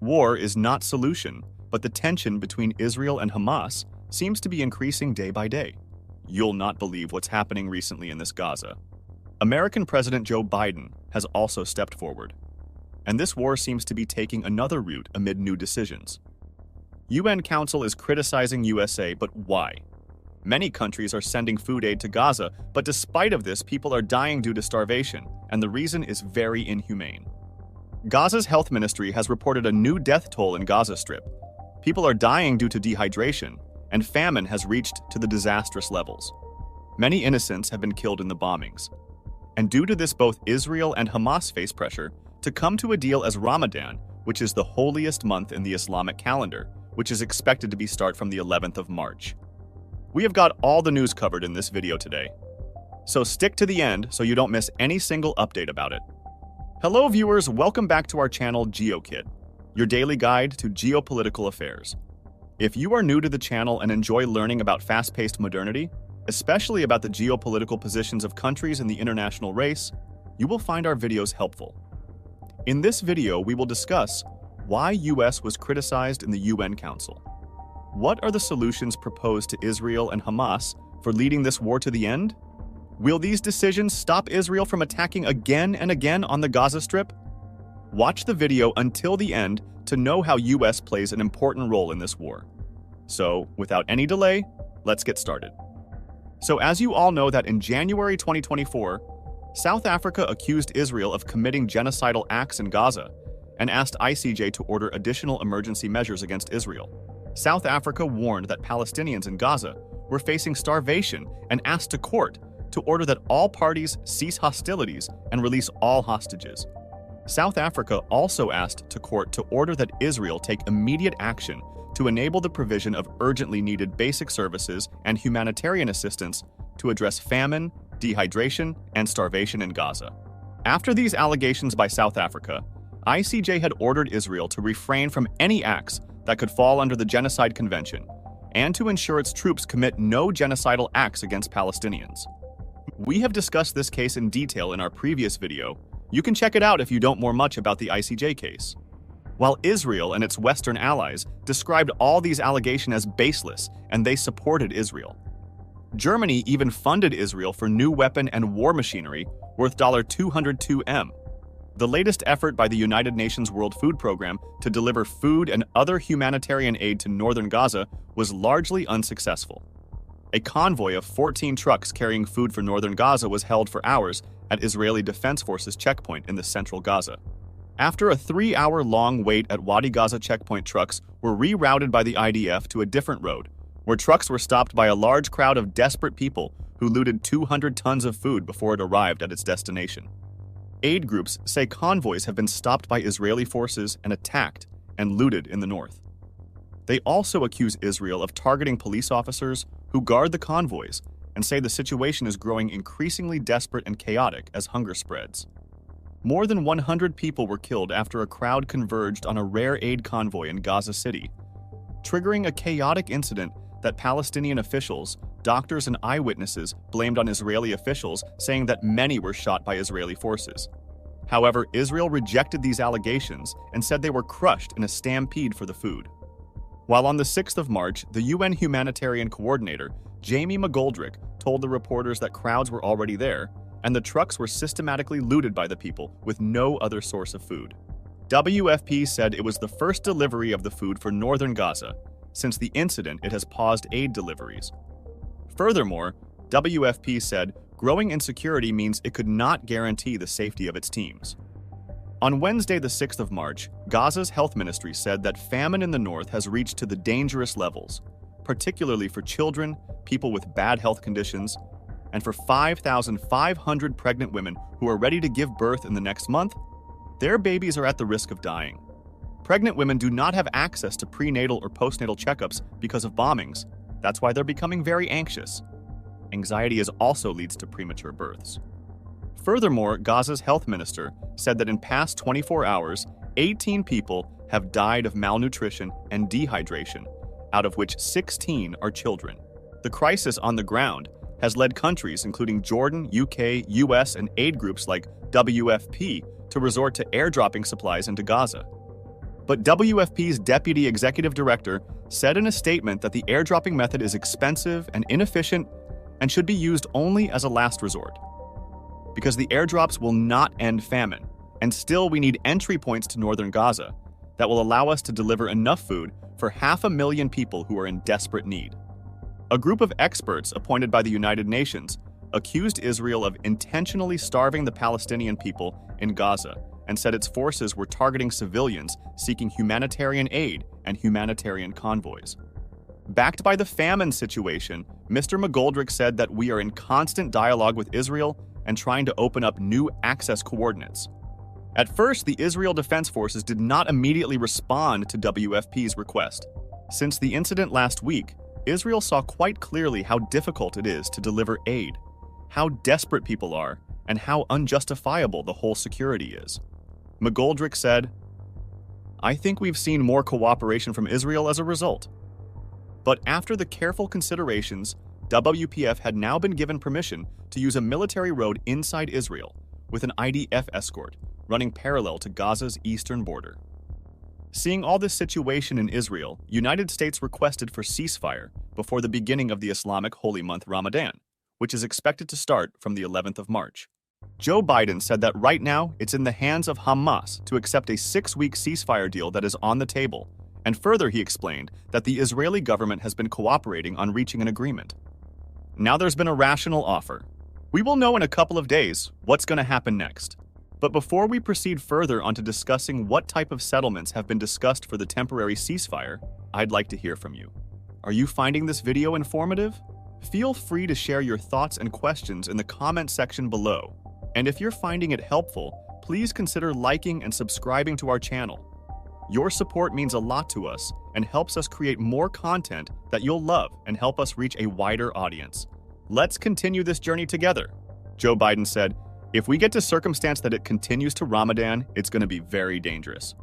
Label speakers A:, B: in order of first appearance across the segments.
A: War is not solution, but the tension between Israel and Hamas seems to be increasing day by day. You'll not believe what's happening recently in this Gaza. American President Joe Biden has also stepped forward, and this war seems to be taking another route amid new decisions. UN Council is criticizing USA, but why? Many countries are sending food aid to Gaza, but despite of this, people are dying due to starvation, and the reason is very inhumane. Gaza's health ministry has reported a new death toll in Gaza Strip. People are dying due to dehydration, and famine has reached to the disastrous levels. Many innocents have been killed in the bombings. And due to this, both Israel and Hamas face pressure to come to a deal as Ramadan, which is the holiest month in the Islamic calendar, which is expected to start from the 11th of March. We have got all the news covered in this video today, so stick to the end so you don't miss any single update about it. Hello viewers, welcome back to our channel Geokit, your daily guide to geopolitical affairs. If you are new to the channel and enjoy learning about fast-paced modernity, especially about the geopolitical positions of countries in the international race, you will find our videos helpful. In this video, we will discuss why US was criticized in the UN Council. What are the solutions proposed to Israel and Hamas for leading this war to the end? Will these decisions stop Israel from attacking again and again on the Gaza Strip? Watch the video until the end to know how US plays an important role in this war. So, without any delay, let's get started. So as you all know that in January 2024, South Africa accused Israel of committing genocidal acts in Gaza and asked ICJ to order additional emergency measures against Israel. South Africa warned that Palestinians in Gaza were facing starvation and asked a court to order that all parties cease hostilities and release all hostages. South Africa also asked to court to order that Israel take immediate action to enable the provision of urgently needed basic services and humanitarian assistance to address famine, dehydration, and starvation in Gaza. After these allegations by South Africa, ICJ had ordered Israel to refrain from any acts that could fall under the Genocide Convention and to ensure its troops commit no genocidal acts against Palestinians. We have discussed this case in detail in our previous video. You can check it out if you don't know much about the ICJ case. While Israel and its Western allies described all these allegations as baseless and they supported Israel. Germany even funded Israel for new weapon and war machinery worth $202 million. The latest effort by the United Nations World Food Program to deliver food and other humanitarian aid to northern Gaza was largely unsuccessful. A convoy of 14 trucks carrying food for northern Gaza was held for hours at Israeli Defense Forces checkpoint in the central Gaza. After a 3-hour-long wait at Wadi Gaza checkpoint, trucks were rerouted by the IDF to a different road, where trucks were stopped by a large crowd of desperate people who looted 200 tons of food before it arrived at its destination. Aid groups say convoys have been stopped by Israeli forces and attacked and looted in the north. They also accuse Israel of targeting police officers who guard the convoys and say the situation is growing increasingly desperate and chaotic as hunger spreads. More than 100 people were killed after a crowd converged on a rare aid convoy in Gaza City, triggering a chaotic incident that Palestinian officials, doctors, and eyewitnesses blamed on Israeli officials, saying that many were shot by Israeli forces. However, Israel rejected these allegations and said they were crushed in a stampede for the food. While on the 6th of March, the UN humanitarian coordinator, Jamie McGoldrick, told the reporters that crowds were already there, and the trucks were systematically looted by the people with no other source of food. WFP said it was the first delivery of the food for northern Gaza. Since the incident, it has paused aid deliveries. Furthermore, WFP said growing insecurity means it could not guarantee the safety of its teams. On Wednesday, the 6th of March, Gaza's health ministry said that famine in the north has reached to the dangerous levels, particularly for children, people with bad health conditions, and for 5,500 pregnant women who are ready to give birth in the next month. Their babies are at the risk of dying. Pregnant women do not have access to prenatal or postnatal checkups because of bombings. That's why they're becoming very anxious. Anxiety also leads to premature births. Furthermore, Gaza's health minister said that in past 24 hours, 18 people have died of malnutrition and dehydration, out of which 16 are children. The crisis on the ground has led countries including Jordan, UK, US, and aid groups like WFP to resort to airdropping supplies into Gaza. But WFP's deputy executive director said in a statement that the airdropping method is expensive and inefficient and should be used only as a last resort. Because the airdrops will not end famine, and still we need entry points to northern Gaza that will allow us to deliver enough food for 500,000 people who are in desperate need. A group of experts appointed by the United Nations accused Israel of intentionally starving the Palestinian people in Gaza and said its forces were targeting civilians seeking humanitarian aid and humanitarian convoys. Backed by the famine situation, Mr. McGoldrick said that we are in constant dialogue with Israel and trying to open up new access coordinates. At first, the Israel Defense Forces did not immediately respond to WFP's request. Since the incident last week, Israel saw quite clearly how difficult it is to deliver aid, how desperate people are, and how unjustifiable the whole security is. McGoldrick said, "I think we've seen more cooperation from Israel as a result. But after the careful considerations, WPF had now been given permission to use a military road inside Israel with an IDF escort running parallel to Gaza's eastern border." Seeing all this situation in Israel, United States requested for ceasefire before the beginning of the Islamic holy month Ramadan, which is expected to start from the 11th of March. Joe Biden said that right now it's in the hands of Hamas to accept a 6-week ceasefire deal that is on the table, and further he explained that the Israeli government has been cooperating on reaching an agreement. Now there's been a rational offer. We will know in a couple of days what's going to happen next. But before we proceed further onto discussing what type of settlements have been discussed for the temporary ceasefire, I'd like to hear from you. Are you finding this video informative? Feel free to share your thoughts and questions in the comment section below. And if you're finding it helpful, please consider liking and subscribing to our channel. Your support means a lot to us and helps us create more content that you'll love and help us reach a wider audience. Let's continue this journey together. Joe Biden said, "If we get to circumstance that it continues to Ramadan, it's going to be very dangerous."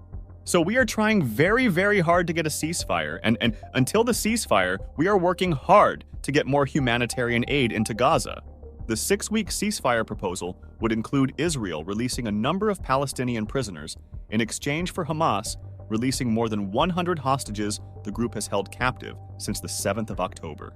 A: So we are trying very, very hard to get a ceasefire, and until the ceasefire, we are working hard to get more humanitarian aid into Gaza. The 6-week ceasefire proposal would include Israel releasing a number of Palestinian prisoners in exchange for Hamas releasing more than 100 hostages the group has held captive since the 7th of October.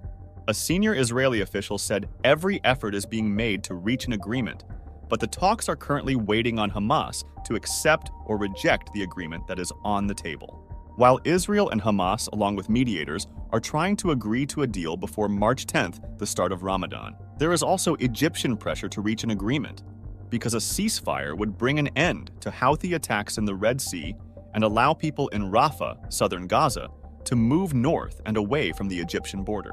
A: A senior Israeli official said every effort is being made to reach an agreement, but the talks are currently waiting on Hamas to accept or reject the agreement that is on the table. While Israel and Hamas, along with mediators, are trying to agree to a deal before March 10th, the start of Ramadan, there is also Egyptian pressure to reach an agreement, because a ceasefire would bring an end to Houthi attacks in the Red Sea and allow people in Rafah, southern Gaza, to move north and away from the Egyptian border.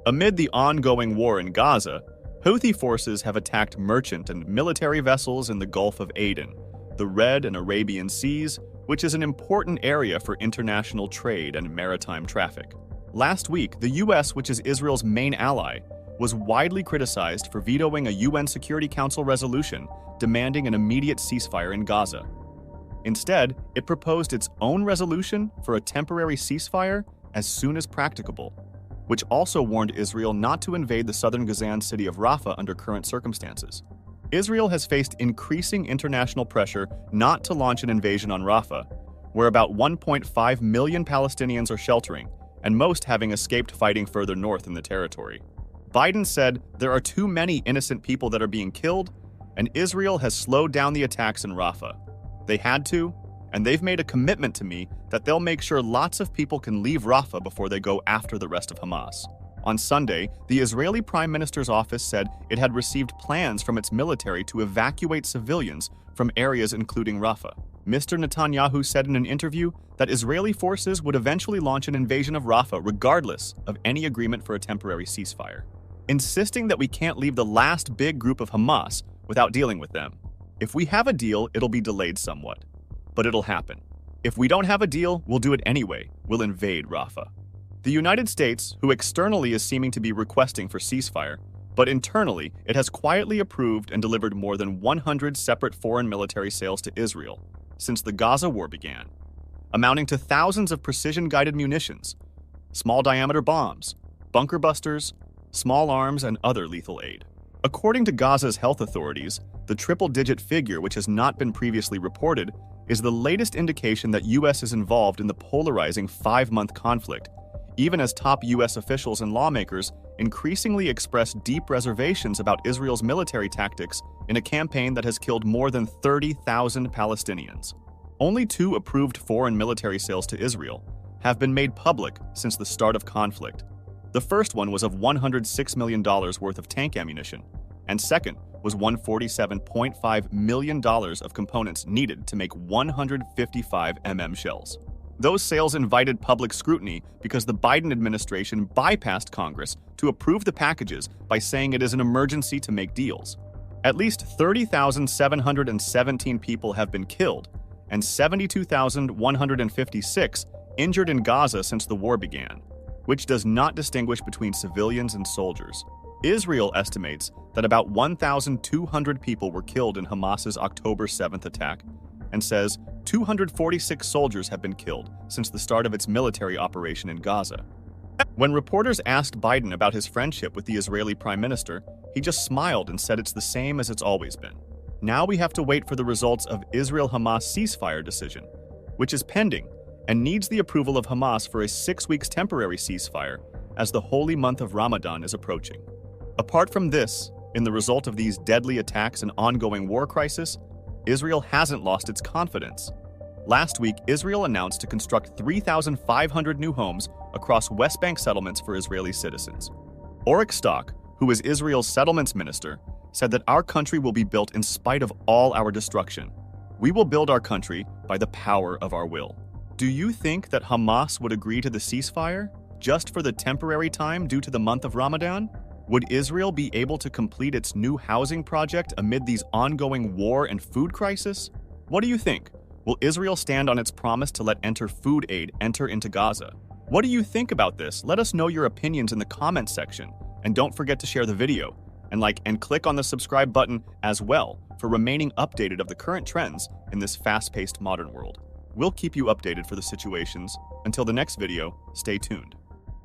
A: Amid the ongoing war in Gaza, Houthi forces have attacked merchant and military vessels in the Gulf of Aden, the Red and Arabian Seas, which is an important area for international trade and maritime traffic. Last week, the U.S., which is Israel's main ally, was widely criticized for vetoing a UN Security Council resolution demanding an immediate ceasefire in Gaza. Instead, it proposed its own resolution for a temporary ceasefire as soon as practicable, which also warned Israel not to invade the southern Gazan city of Rafah under current circumstances. Israel has faced increasing international pressure not to launch an invasion on Rafah, where about 1.5 million Palestinians are sheltering, and most having escaped fighting further north in the territory. Biden said there are too many innocent people that are being killed, and Israel has slowed down the attacks in Rafah. They had to, and they've made a commitment to me that they'll make sure lots of people can leave Rafah before they go after the rest of Hamas. On Sunday, the Israeli Prime Minister's office said it had received plans from its military to evacuate civilians from areas including Rafah. Mr. Netanyahu said in an interview that Israeli forces would eventually launch an invasion of Rafah regardless of any agreement for a temporary ceasefire, insisting that we can't leave the last big group of Hamas without dealing with them. If we have a deal, it'll be delayed somewhat, but it'll happen. If we don't have a deal, we'll do it anyway. We'll invade Rafah. The United States, who externally is seeming to be requesting for ceasefire, but internally it has quietly approved and delivered more than 100 separate foreign military sales to Israel since the Gaza war began, amounting to thousands of precision-guided munitions, small-diameter bombs, bunker busters, small arms, and other lethal aid. According to Gaza's health authorities, the triple-digit figure, which has not been previously reported, is the latest indication that U.S. is involved in the polarizing 5-month conflict, even as top U.S. officials and lawmakers increasingly express deep reservations about Israel's military tactics in a campaign that has killed more than 30,000 Palestinians. Only 2 approved foreign military sales to Israel have been made public since the start of conflict. The first one was of $106 million worth of tank ammunition, and second was $147.5 million of components needed to make 155 shells. Those sales invited public scrutiny because the Biden administration bypassed Congress to approve the packages by saying it is an emergency to make deals. At least 30,717 people have been killed and 72,156 injured in Gaza since the war began, which does not distinguish between civilians and soldiers. Israel estimates that about 1,200 people were killed in Hamas's October 7th attack and says 246 soldiers have been killed since the start of its military operation in Gaza. When reporters asked Biden about his friendship with the Israeli Prime Minister, he just smiled and said it's the same as it's always been. Now we have to wait for the results of Israel-Hamas ceasefire decision, which is pending and needs the approval of Hamas for a 6-week temporary ceasefire as the holy month of Ramadan is approaching. Apart from this, in the result of these deadly attacks and ongoing war crisis, Israel hasn't lost its confidence. Last week, Israel announced to construct 3,500 new homes across West Bank settlements for Israeli citizens. Oryx Stock, who is Israel's settlements minister, said that our country will be built in spite of all our destruction. We will build our country by the power of our will. Do you think that Hamas would agree to the ceasefire just for the temporary time due to the month of Ramadan? Would Israel be able to complete its new housing project amid these ongoing war and food crisis? What do you think? Will Israel stand on its promise to let food aid enter into Gaza? What do you think about this? Let us know your opinions in the comments section. And don't forget to share the video and like and click on the subscribe button as well for remaining updated of the current trends in this fast-paced modern world. We'll keep you updated for the situations. Until the next video, stay tuned.